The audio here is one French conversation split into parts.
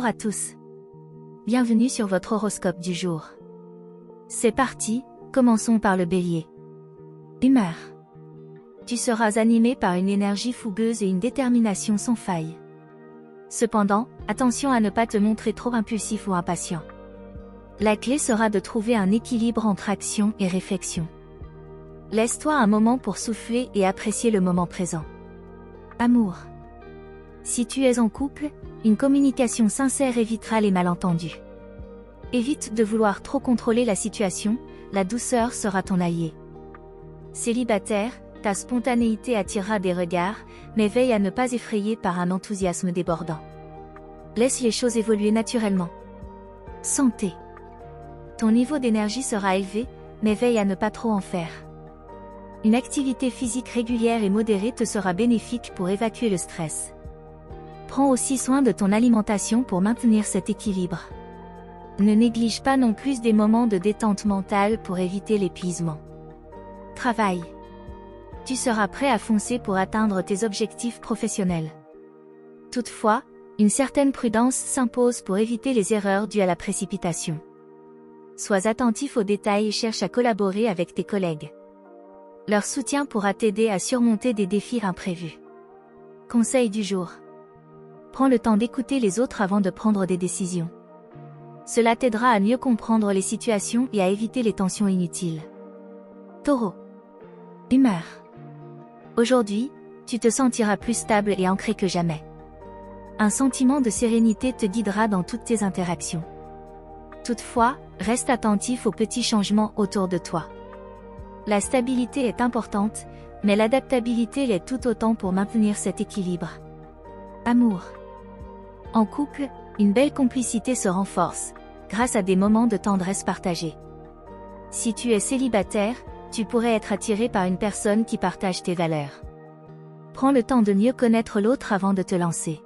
à tous. Bienvenue sur votre horoscope du jour. C'est parti, commençons par le Bélier. Humeur. Tu seras animé par une énergie fougueuse et une détermination sans faille. Cependant, attention à ne pas te montrer trop impulsif ou impatient. La clé sera de trouver un équilibre entre action et réflexion. Laisse-toi un moment pour souffler et apprécier le moment présent. Amour. Si tu es en couple, une communication sincère évitera les malentendus. Évite de vouloir trop contrôler la situation, la douceur sera ton allié. Célibataire, ta spontanéité attirera des regards, mais veille à ne pas effrayer par un enthousiasme débordant. Laisse les choses évoluer naturellement. Santé. Ton niveau d'énergie sera élevé, mais veille à ne pas trop en faire. Une activité physique régulière et modérée te sera bénéfique pour évacuer le stress. Prends aussi soin de ton alimentation pour maintenir cet équilibre. Ne néglige pas non plus des moments de détente mentale pour éviter l'épuisement. Travail. Tu seras prêt à foncer pour atteindre tes objectifs professionnels. Toutefois, une certaine prudence s'impose pour éviter les erreurs dues à la précipitation. Sois attentif aux détails et cherche à collaborer avec tes collègues. Leur soutien pourra t'aider à surmonter des défis imprévus. Conseil du jour. Prends le temps d'écouter les autres avant de prendre des décisions. Cela t'aidera à mieux comprendre les situations et à éviter les tensions inutiles. Taureau. Humeur. Aujourd'hui, tu te sentiras plus stable et ancré que jamais. Un sentiment de sérénité te guidera dans toutes tes interactions. Toutefois, reste attentif aux petits changements autour de toi. La stabilité est importante, mais l'adaptabilité l'est tout autant pour maintenir cet équilibre. Amour. En couple, une belle complicité se renforce, grâce à des moments de tendresse partagés. Si tu es célibataire, tu pourrais être attiré par une personne qui partage tes valeurs. Prends le temps de mieux connaître l'autre avant de te lancer.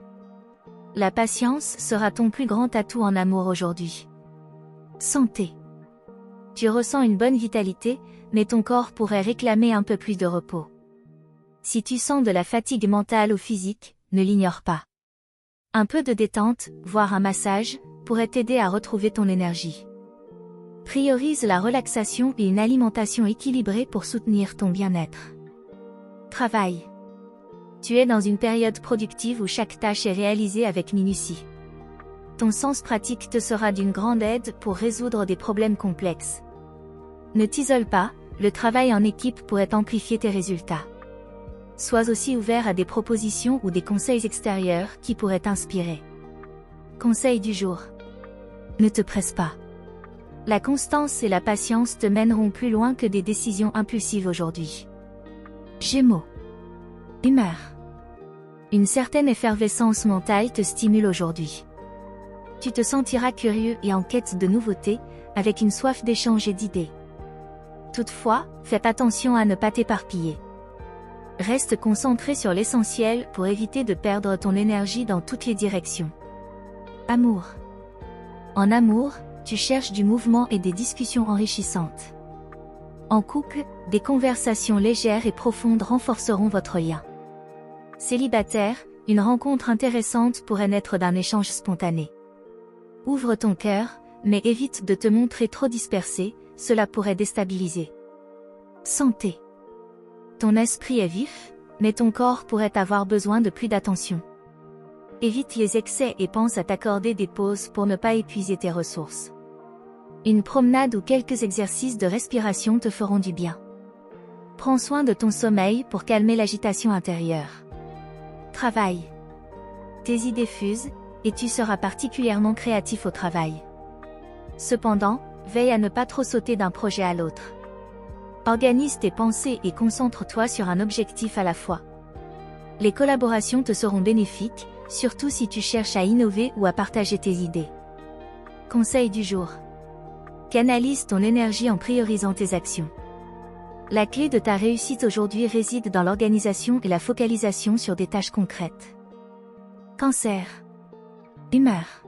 La patience sera ton plus grand atout en amour aujourd'hui. Santé. Tu ressens une bonne vitalité, mais ton corps pourrait réclamer un peu plus de repos. Si tu sens de la fatigue mentale ou physique, ne l'ignore pas. Un peu de détente, voire un massage, pourrait t'aider à retrouver ton énergie. Priorise la relaxation et une alimentation équilibrée pour soutenir ton bien-être. Travail. Tu es dans une période productive où chaque tâche est réalisée avec minutie. Ton sens pratique te sera d'une grande aide pour résoudre des problèmes complexes. Ne t'isole pas, le travail en équipe pourrait amplifier tes résultats. Sois aussi ouvert à des propositions ou des conseils extérieurs qui pourraient t'inspirer. Conseil du jour. Ne te presse pas. La constance et la patience te mèneront plus loin que des décisions impulsives aujourd'hui. Gémeaux. Humeur. Une certaine effervescence mentale te stimule aujourd'hui. Tu te sentiras curieux et en quête de nouveautés, avec une soif d'échange et d'idées. Toutefois, fais attention à ne pas t'éparpiller. Reste concentré sur l'essentiel pour éviter de perdre ton énergie dans toutes les directions. Amour. En amour, tu cherches du mouvement et des discussions enrichissantes. En couple, des conversations légères et profondes renforceront votre lien. Célibataire, une rencontre intéressante pourrait naître d'un échange spontané. Ouvre ton cœur, mais évite de te montrer trop dispersé, cela pourrait déstabiliser. Santé. Ton esprit est vif, mais ton corps pourrait avoir besoin de plus d'attention. Évite les excès et pense à t'accorder des pauses pour ne pas épuiser tes ressources. Une promenade ou quelques exercices de respiration te feront du bien. Prends soin de ton sommeil pour calmer l'agitation intérieure. Travail. Tes idées fusent, et tu seras particulièrement créatif au travail. Cependant, veille à ne pas trop sauter d'un projet à l'autre. Organise tes pensées et concentre-toi sur un objectif à la fois. Les collaborations te seront bénéfiques, surtout si tu cherches à innover ou à partager tes idées. Conseil du jour. Canalise ton énergie en priorisant tes actions. La clé de ta réussite aujourd'hui réside dans l'organisation et la focalisation sur des tâches concrètes. Cancer. Humeur.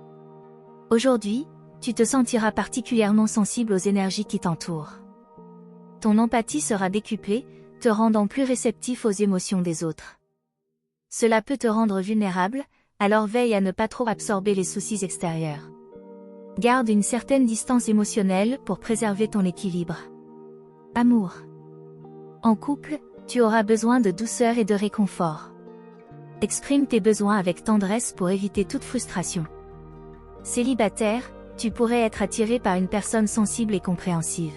Aujourd'hui, tu te sentiras particulièrement sensible aux énergies qui t'entourent. Ton empathie sera décuplée, te rendant plus réceptif aux émotions des autres. Cela peut te rendre vulnérable, alors veille à ne pas trop absorber les soucis extérieurs. Garde une certaine distance émotionnelle pour préserver ton équilibre. Amour. En couple, tu auras besoin de douceur et de réconfort. Exprime tes besoins avec tendresse pour éviter toute frustration. Célibataire, tu pourrais être attiré par une personne sensible et compréhensive.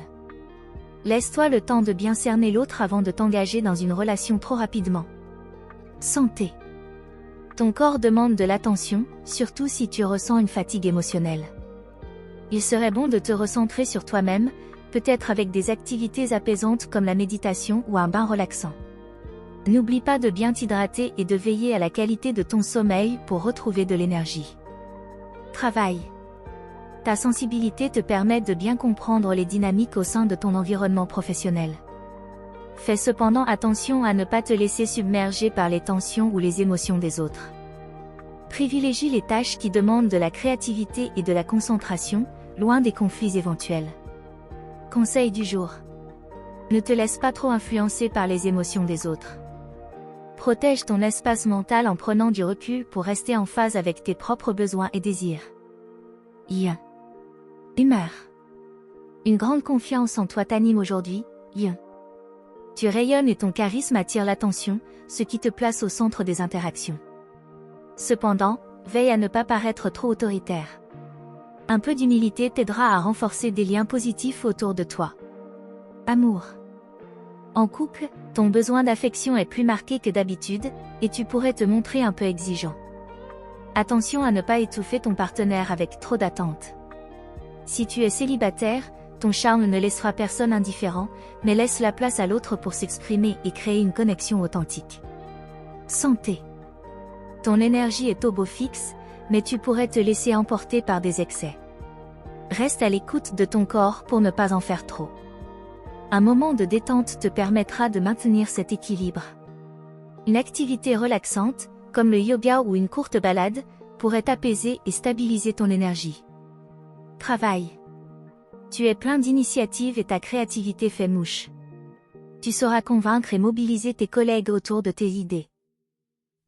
Laisse-toi le temps de bien cerner l'autre avant de t'engager dans une relation trop rapidement. Santé. Ton corps demande de l'attention, surtout si tu ressens une fatigue émotionnelle. Il serait bon de te recentrer sur toi-même, peut-être avec des activités apaisantes comme la méditation ou un bain relaxant. N'oublie pas de bien t'hydrater et de veiller à la qualité de ton sommeil pour retrouver de l'énergie. Travail. Ta sensibilité te permet de bien comprendre les dynamiques au sein de ton environnement professionnel. Fais cependant attention à ne pas te laisser submerger par les tensions ou les émotions des autres. Privilégie les tâches qui demandent de la créativité et de la concentration, loin des conflits éventuels. Conseil du jour. Ne te laisse pas trop influencer par les émotions des autres. Protège ton espace mental en prenant du recul pour rester en phase avec tes propres besoins et désirs. Humeur. Une grande confiance en toi t'anime aujourd'hui, Tu rayonnes et ton charisme attire l'attention, ce qui te place au centre des interactions. Cependant, veille à ne pas paraître trop autoritaire. Un peu d'humilité t'aidera à renforcer des liens positifs autour de toi. Amour. En couple, ton besoin d'affection est plus marqué que d'habitude, et tu pourrais te montrer un peu exigeant. Attention à ne pas étouffer ton partenaire avec trop d'attentes. Si tu es célibataire, ton charme ne laissera personne indifférent, mais laisse la place à l'autre pour s'exprimer et créer une connexion authentique. Santé. Ton énergie est au beau fixe, mais tu pourrais te laisser emporter par des excès. Reste à l'écoute de ton corps pour ne pas en faire trop. Un moment de détente te permettra de maintenir cet équilibre. Une activité relaxante, comme le yoga ou une courte balade, pourrait t'apaiser et stabiliser ton énergie. Travail. Tu es plein d'initiatives et ta créativité fait mouche. Tu sauras convaincre et mobiliser tes collègues autour de tes idées.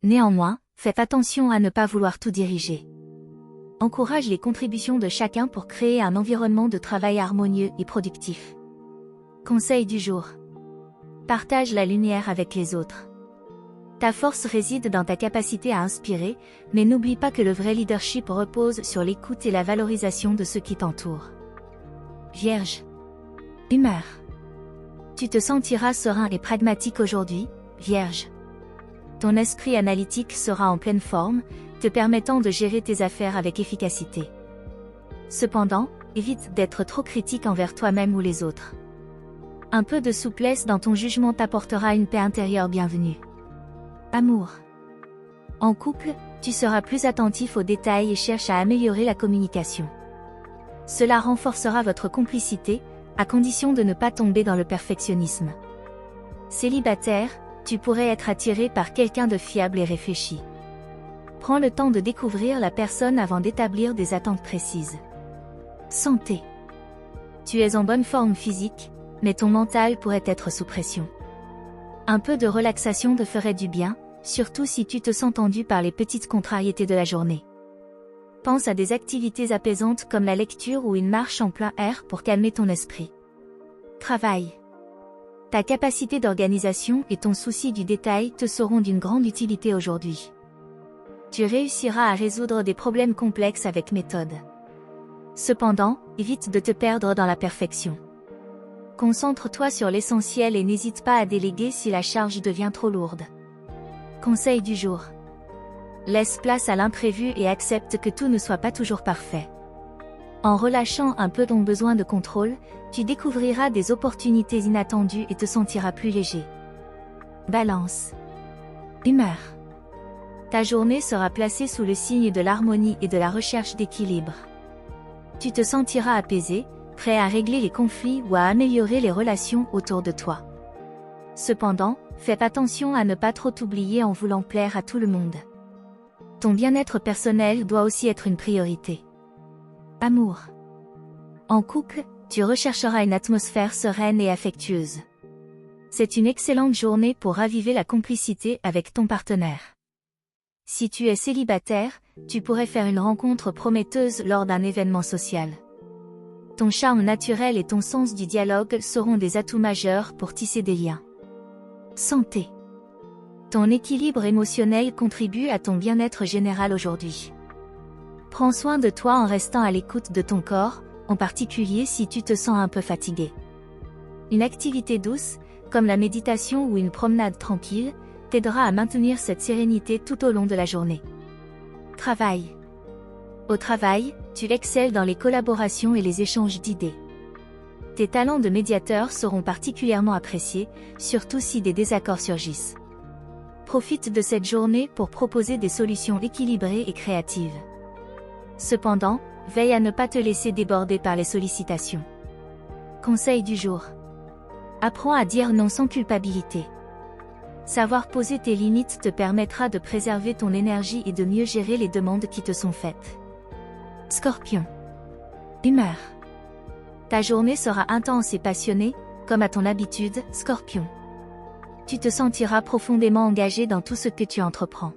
Néanmoins, fais attention à ne pas vouloir tout diriger. Encourage les contributions de chacun pour créer un environnement de travail harmonieux et productif. Conseil du jour. Partage la lumière avec les autres. Ta force réside dans ta capacité à inspirer, mais n'oublie pas que le vrai leadership repose sur l'écoute et la valorisation de ceux qui t'entourent. Vierge. Humeur. Tu te sentiras serein et pragmatique aujourd'hui, Vierge. Ton esprit analytique sera en pleine forme, te permettant de gérer tes affaires avec efficacité. Cependant, évite d'être trop critique envers toi-même ou les autres. Un peu de souplesse dans ton jugement t'apportera une paix intérieure bienvenue. Amour. En couple, tu seras plus attentif aux détails et cherche à améliorer la communication. Cela renforcera votre complicité, à condition de ne pas tomber dans le perfectionnisme. Célibataire, tu pourrais être attiré par quelqu'un de fiable et réfléchi. Prends le temps de découvrir la personne avant d'établir des attentes précises. Santé. Tu es en bonne forme physique, mais ton mental pourrait être sous pression. Un peu de relaxation te ferait du bien, surtout si tu te sens tendu par les petites contrariétés de la journée. Pense à des activités apaisantes comme la lecture ou une marche en plein air pour calmer ton esprit. Travail. Ta capacité d'organisation et ton souci du détail te seront d'une grande utilité aujourd'hui. Tu réussiras à résoudre des problèmes complexes avec méthode. Cependant, évite de te perdre dans la perfection. Concentre-toi sur l'essentiel et n'hésite pas à déléguer si la charge devient trop lourde. Conseil du jour. Laisse place à l'imprévu et accepte que tout ne soit pas toujours parfait. En relâchant un peu ton besoin de contrôle, tu découvriras des opportunités inattendues et te sentiras plus léger. Balance. Humeur. Ta journée sera placée sous le signe de l'harmonie et de la recherche d'équilibre. Tu te sentiras apaisé, prêt à régler les conflits ou à améliorer les relations autour de toi. Cependant, fais attention à ne pas trop t'oublier en voulant plaire à tout le monde. Ton bien-être personnel doit aussi être une priorité. Amour. En couple, tu rechercheras une atmosphère sereine et affectueuse. C'est une excellente journée pour raviver la complicité avec ton partenaire. Si tu es célibataire, tu pourrais faire une rencontre prometteuse lors d'un événement social. Ton charme naturel et ton sens du dialogue seront des atouts majeurs pour tisser des liens. Santé. Ton équilibre émotionnel contribue à ton bien-être général aujourd'hui. Prends soin de toi en restant à l'écoute de ton corps, en particulier si tu te sens un peu fatigué. Une activité douce, comme la méditation ou une promenade tranquille, t'aidera à maintenir cette sérénité tout au long de la journée. Travail. Au travail, tu excelles dans les collaborations et les échanges d'idées. Tes talents de médiateur seront particulièrement appréciés, surtout si des désaccords surgissent. Profite de cette journée pour proposer des solutions équilibrées et créatives. Cependant, veille à ne pas te laisser déborder par les sollicitations. Conseil du jour. Apprends à dire non sans culpabilité. Savoir poser tes limites te permettra de préserver ton énergie et de mieux gérer les demandes qui te sont faites. Scorpion. Humeur. Ta journée sera intense et passionnée, comme à ton habitude, Scorpion. Tu te sentiras profondément engagé dans tout ce que tu entreprends.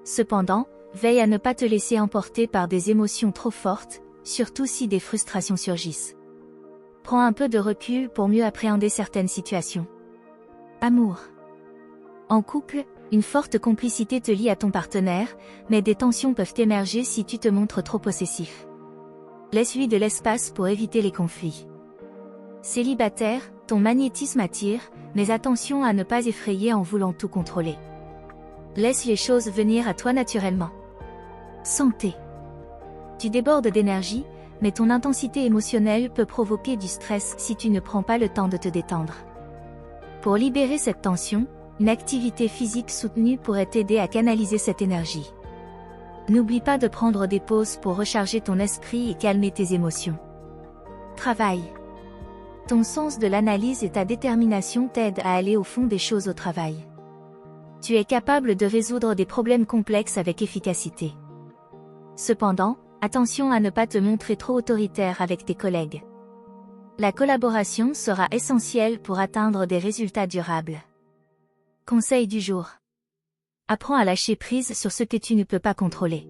Cependant, veille à ne pas te laisser emporter par des émotions trop fortes, surtout si des frustrations surgissent. Prends un peu de recul pour mieux appréhender certaines situations. Amour. En couple, une forte complicité te lie à ton partenaire, mais des tensions peuvent émerger si tu te montres trop possessif. Laisse-lui de l'espace pour éviter les conflits. Célibataire, ton magnétisme attire, mais attention à ne pas effrayer en voulant tout contrôler. Laisse les choses venir à toi naturellement. Santé. Tu débordes d'énergie, mais ton intensité émotionnelle peut provoquer du stress si tu ne prends pas le temps de te détendre. Pour libérer cette tension, une activité physique soutenue pourrait t'aider à canaliser cette énergie. N'oublie pas de prendre des pauses pour recharger ton esprit et calmer tes émotions. Travail. Ton sens de l'analyse et ta détermination t'aident à aller au fond des choses au travail. Tu es capable de résoudre des problèmes complexes avec efficacité. Cependant, attention à ne pas te montrer trop autoritaire avec tes collègues. La collaboration sera essentielle pour atteindre des résultats durables. Conseil du jour. Apprends à lâcher prise sur ce que tu ne peux pas contrôler.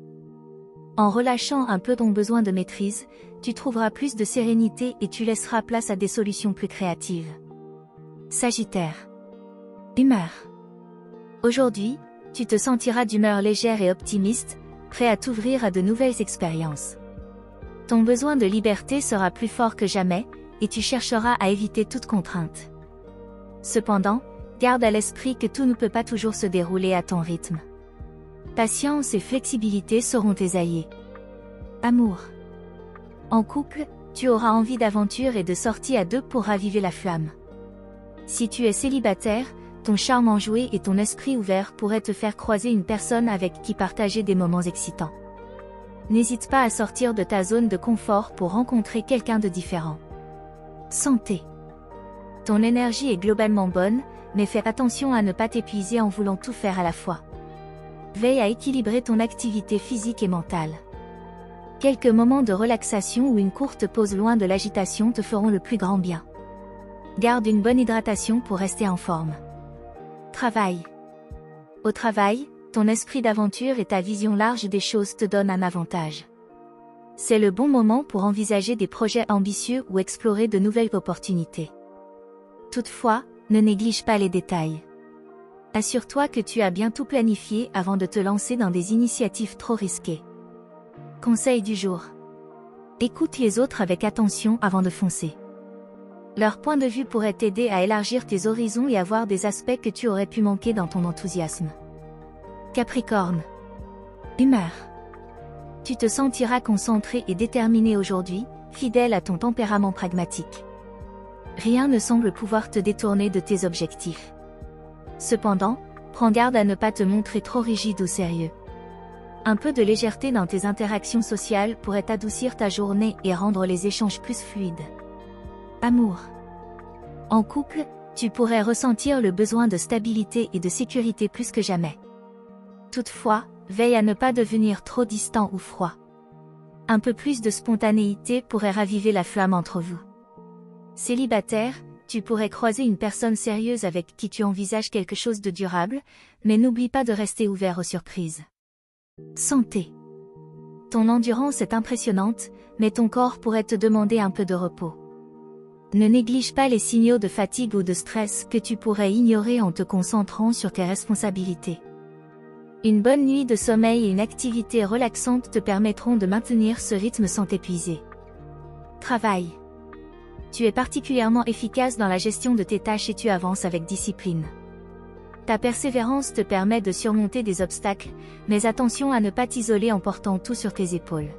En relâchant un peu ton besoin de maîtrise, tu trouveras plus de sérénité et tu laisseras place à des solutions plus créatives. Sagittaire. Humeur. Aujourd'hui, tu te sentiras d'humeur légère et optimiste, prêt à t'ouvrir à de nouvelles expériences. Ton besoin de liberté sera plus fort que jamais, et tu chercheras à éviter toute contrainte. Cependant, garde à l'esprit que tout ne peut pas toujours se dérouler à ton rythme. Patience et flexibilité seront tes alliés. Amour. En couple, tu auras envie d'aventure et de sorties à deux pour raviver la flamme. Si tu es célibataire, ton charme enjoué et ton esprit ouvert pourraient te faire croiser une personne avec qui partager des moments excitants. N'hésite pas à sortir de ta zone de confort pour rencontrer quelqu'un de différent. Santé. Ton énergie est globalement bonne, mais fais attention à ne pas t'épuiser en voulant tout faire à la fois. Veille à équilibrer ton activité physique et mentale. Quelques moments de relaxation ou une courte pause loin de l'agitation te feront le plus grand bien. Garde une bonne hydratation pour rester en forme. Travail. Au travail, ton esprit d'aventure et ta vision large des choses te donnent un avantage. C'est le bon moment pour envisager des projets ambitieux ou explorer de nouvelles opportunités. Toutefois, ne néglige pas les détails. Assure-toi que tu as bien tout planifié avant de te lancer dans des initiatives trop risquées. Conseil du jour. Écoute les autres avec attention avant de foncer. Leur point de vue pourrait t'aider à élargir tes horizons et à voir des aspects que tu aurais pu manquer dans ton enthousiasme. Capricorne. Humeur. Tu te sentiras concentré et déterminé aujourd'hui, fidèle à ton tempérament pragmatique. Rien ne semble pouvoir te détourner de tes objectifs. Cependant, prends garde à ne pas te montrer trop rigide ou sérieux. Un peu de légèreté dans tes interactions sociales pourrait adoucir ta journée et rendre les échanges plus fluides. Amour. En couple, tu pourrais ressentir le besoin de stabilité et de sécurité plus que jamais. Toutefois, veille à ne pas devenir trop distant ou froid. Un peu plus de spontanéité pourrait raviver la flamme entre vous. Célibataire, tu pourrais croiser une personne sérieuse avec qui tu envisages quelque chose de durable, mais n'oublie pas de rester ouvert aux surprises. Santé. Ton endurance est impressionnante, mais ton corps pourrait te demander un peu de repos. Ne néglige pas les signaux de fatigue ou de stress que tu pourrais ignorer en te concentrant sur tes responsabilités. Une bonne nuit de sommeil et une activité relaxante te permettront de maintenir ce rythme sans t'épuiser. Travail. Tu es particulièrement efficace dans la gestion de tes tâches et tu avances avec discipline. Ta persévérance te permet de surmonter des obstacles, mais attention à ne pas t'isoler en portant tout sur tes épaules.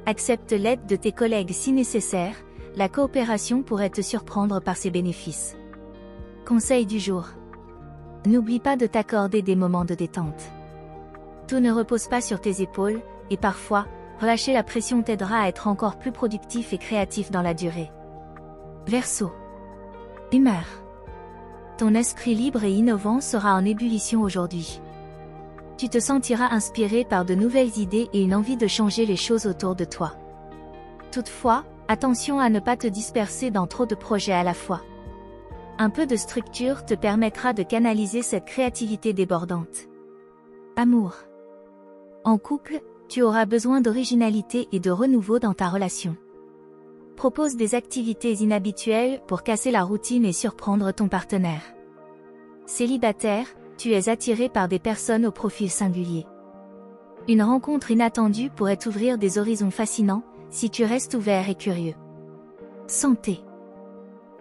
Accepte l'aide de tes collègues si nécessaire, la coopération pourrait te surprendre par ses bénéfices. Conseil du jour. N'oublie pas de t'accorder des moments de détente. Tout ne repose pas sur tes épaules, et parfois, relâcher la pression t'aidera à être encore plus productif et créatif dans la durée. Verseau. Humeur. Ton esprit libre et innovant sera en ébullition aujourd'hui. Tu te sentiras inspiré par de nouvelles idées et une envie de changer les choses autour de toi. Toutefois, attention à ne pas te disperser dans trop de projets à la fois. Un peu de structure te permettra de canaliser cette créativité débordante. Amour. En couple, tu auras besoin d'originalité et de renouveau dans ta relation. Propose des activités inhabituelles pour casser la routine et surprendre ton partenaire. Célibataire, tu es attiré par des personnes au profil singulier. Une rencontre inattendue pourrait t'ouvrir des horizons fascinants, si tu restes ouvert et curieux. Santé.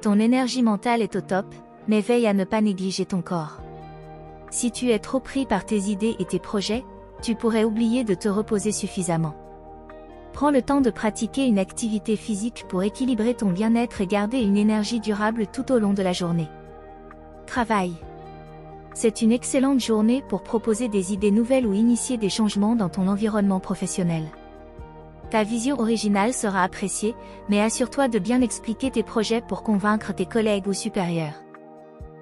Ton énergie mentale est au top, mais veille à ne pas négliger ton corps. Si tu es trop pris par tes idées et tes projets, tu pourrais oublier de te reposer suffisamment. Prends le temps de pratiquer une activité physique pour équilibrer ton bien-être et garder une énergie durable tout au long de la journée. Travail. C'est une excellente journée pour proposer des idées nouvelles ou initier des changements dans ton environnement professionnel. Ta vision originale sera appréciée, mais assure-toi de bien expliquer tes projets pour convaincre tes collègues ou supérieurs.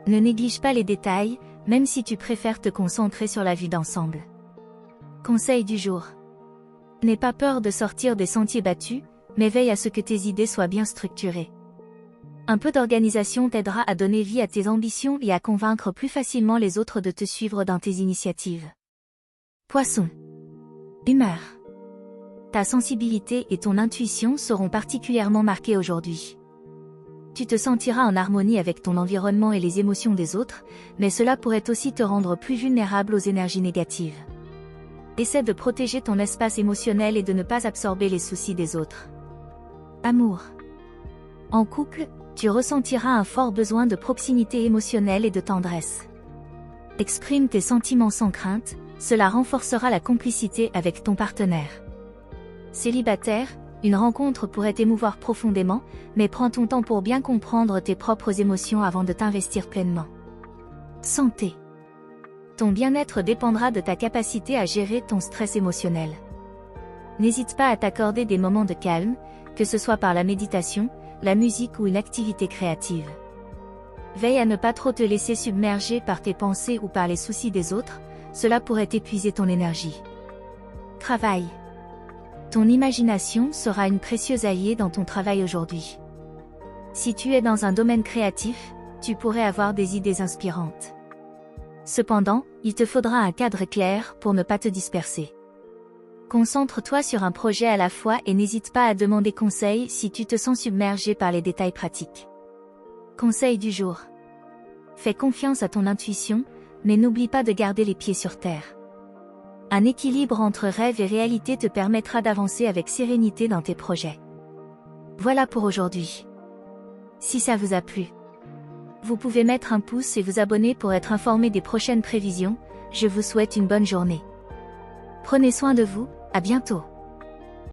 Ne néglige pas les détails, même si tu préfères te concentrer sur la vue d'ensemble. Conseil du jour. N'aie pas peur de sortir des sentiers battus, mais veille à ce que tes idées soient bien structurées. Un peu d'organisation t'aidera à donner vie à tes ambitions et à convaincre plus facilement les autres de te suivre dans tes initiatives. Poisson. Humeur. Ta sensibilité et ton intuition seront particulièrement marquées aujourd'hui. Tu te sentiras en harmonie avec ton environnement et les émotions des autres, mais cela pourrait aussi te rendre plus vulnérable aux énergies négatives. Essaie de protéger ton espace émotionnel et de ne pas absorber les soucis des autres. Amour. En couple, tu ressentiras un fort besoin de proximité émotionnelle et de tendresse. Exprime tes sentiments sans crainte, cela renforcera la complicité avec ton partenaire. Célibataire, une rencontre pourrait t'émouvoir profondément, mais prends ton temps pour bien comprendre tes propres émotions avant de t'investir pleinement. Santé. Ton bien-être dépendra de ta capacité à gérer ton stress émotionnel. N'hésite pas à t'accorder des moments de calme, que ce soit par la méditation, la musique ou une activité créative. Veille à ne pas trop te laisser submerger par tes pensées ou par les soucis des autres, cela pourrait épuiser ton énergie. Travail. Ton imagination sera une précieuse alliée dans ton travail aujourd'hui. Si tu es dans un domaine créatif, tu pourrais avoir des idées inspirantes. Cependant, il te faudra un cadre clair pour ne pas te disperser. Concentre-toi sur un projet à la fois et n'hésite pas à demander conseil si tu te sens submergé par les détails pratiques. Conseil du jour. Fais confiance à ton intuition, mais n'oublie pas de garder les pieds sur terre. Un équilibre entre rêve et réalité te permettra d'avancer avec sérénité dans tes projets. Voilà pour aujourd'hui. Si ça vous a plu, vous pouvez mettre un pouce et vous abonner pour être informé des prochaines prévisions. Je vous souhaite une bonne journée. Prenez soin de vous, à bientôt.